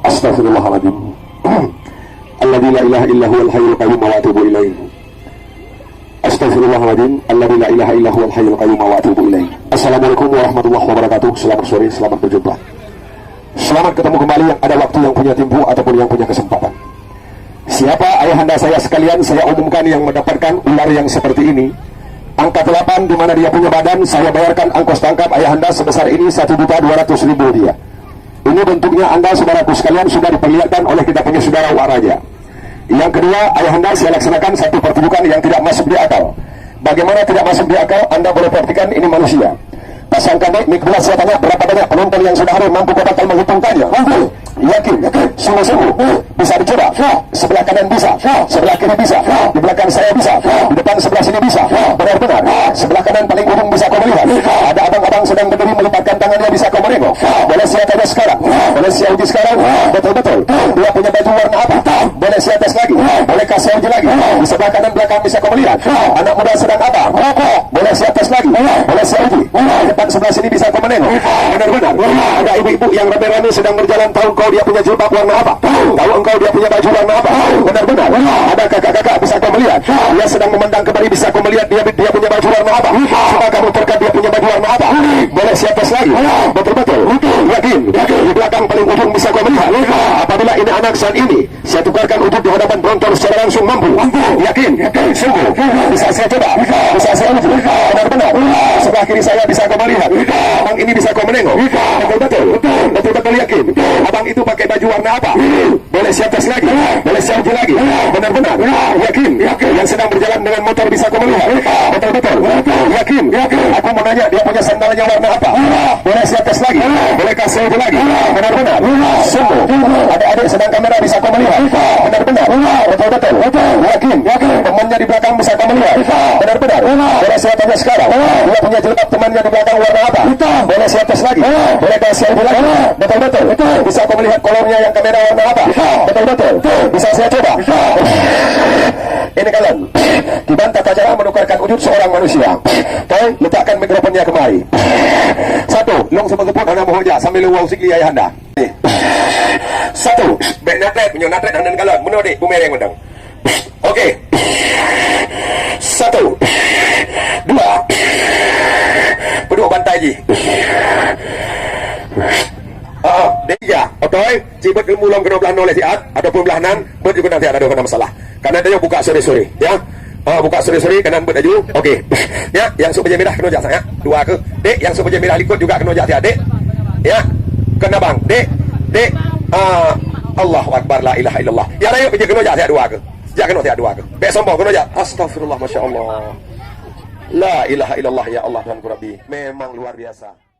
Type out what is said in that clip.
Astagfirullahaladzim. Alladzi la ilaha illa huwal hayyul qayyum wa atubu ilaih. Astagfirullahaladzim. Alladzi la ilaha illa huwal hayyul qayyum wa atubu ilaih. Assalamualaikum warahmatullahi wabarakatuh. Selamat sore, selamat berjumpa. Selamat ketemu kembali yang ada waktu, yang punya timbu ataupun yang punya kesempatan. Siapa ayahanda saya sekalian, saya umumkan yang mendapatkan ular yang seperti ini. Angka 8 di mana dia punya badan, saya bayarkan ongkos tangkap ayahanda sebesar ini 1.200.000 dia. Ini bentuknya Anda saudaraku sekalian sudah diperlihatkan oleh kita punya saudara Waraja. Yang kedua, ayahanda saya laksanakan satu pertunjukan yang tidak masuk di akal. Bagaimana tidak masuk di akal? Anda boleh perhatikan ini manusia. Pasangkan mic bola, saya tanya berapa banyak penonton yang sudah hari mampu bakal menghitungkannya? Yakin? Sungguh-sungguh bisa dicoba. Sebelah kanan bisa, sebelah kiri bisa, di belakang saya bisa, di depan sebelah sini bisa. Benar-benar sebelah kanan paling ujung bisa kau melihat. Ada abang-abang sedang berdiri melipatkan tangannya, bisa kau menengok. Boleh saya tanya sekarang? Boleh saya uji sekarang? Betul-betul dia punya baju warna apa? Boleh saya tes lagi? Bolehkah saya uji lagi? Di sebelah kanan belakang bisa kau melihat. Anak muda sedang apa? Boleh saya tes lagi? Boleh saya uji? Depan sebelah sini bisa kau menengok. Benar-benar ada ibu-ibu yang rame-rame sedang berjalan. Tahu kau dia punya jilbab warna apa? Tahu engkau dia punya baju warna apa? Benar-benar ada kakak-kakak bisa kau melihat. Dia sedang memandang kembali, bisa kau melihat dia punya baju warna apa? Coba kamu terkat dia punya baju warna apa? Boleh saya tes lagi? Betul-betul yakin? Di belakang paling ujung bisa kau melihat. Apabila ini anak saat ini saya tukarkan untuk di hadapan penonton secara langsung, mampu? Yakin? Sungguh bisa saya coba? Bisa saya uji? Benar-benar sebelah kiri saya bisa kau melihat. Abang ini bisa kau menengok. Betul-betul yakin? Abang itu pakai baju warna apa? Boleh saya tes lagi? Boleh saya uji lagi? Benar-benar yakin? Yang sedang berjalan dengan motor bisa kau melihat? Betul-betul yakin? Aku mau nanya dia punya sandalnya warna apa? Boleh saya tes lagi? Bolehkah saya uji lagi? Benar-benar sungguh adik-adik sedang kamera bisa kau melihat? Benar-benar betul-betul yakin? Temannya di belakang bisa kau melihat? Benar-benar boleh saya tanya sekarang? Dia punya jilbab temannya di belakang warna apa? Boleh saya tes lagi? Bolehkah saya uji lagi? Betul-betul bisa kau melihat kolomnya yang kamera warna apa? Betul-betul bisa saya coba? Ini kalian dibantah cara menukarkan wujud seorang manusia. Oke, letakkan mikrofonnya kemari. Satu, long sebut-sebut anda mohoja sambil luau sikli ayahanda. Satu, bek natret punya natret dan kalian menodek bumereng mendang. Oke. Satu, dua, kedua bantai ji. Dia, otoy, cibet ilmu long kena belah oleh siat ataupun belah nan, ber juga nanti ada kena masalah. Karena dia buka sore-sore, ya. Buka sore-sore kanan berdaju. Okey. Ya, yang sup merah kena jak saya. Dua ke. Dek, yang sup merah likut juga kena jak dia, Dek. Ya. Kena bang, Dek. Dek. Allahu akbar, la ilaha illallah. Ya ayo pergi kena jak saya dua ke. Jak kena jak dua ke. Dek sombong kena jak. Astagfirullah, masya-Allah. La ilaha illallah ya Allah dan Rabbi. Memang luar biasa.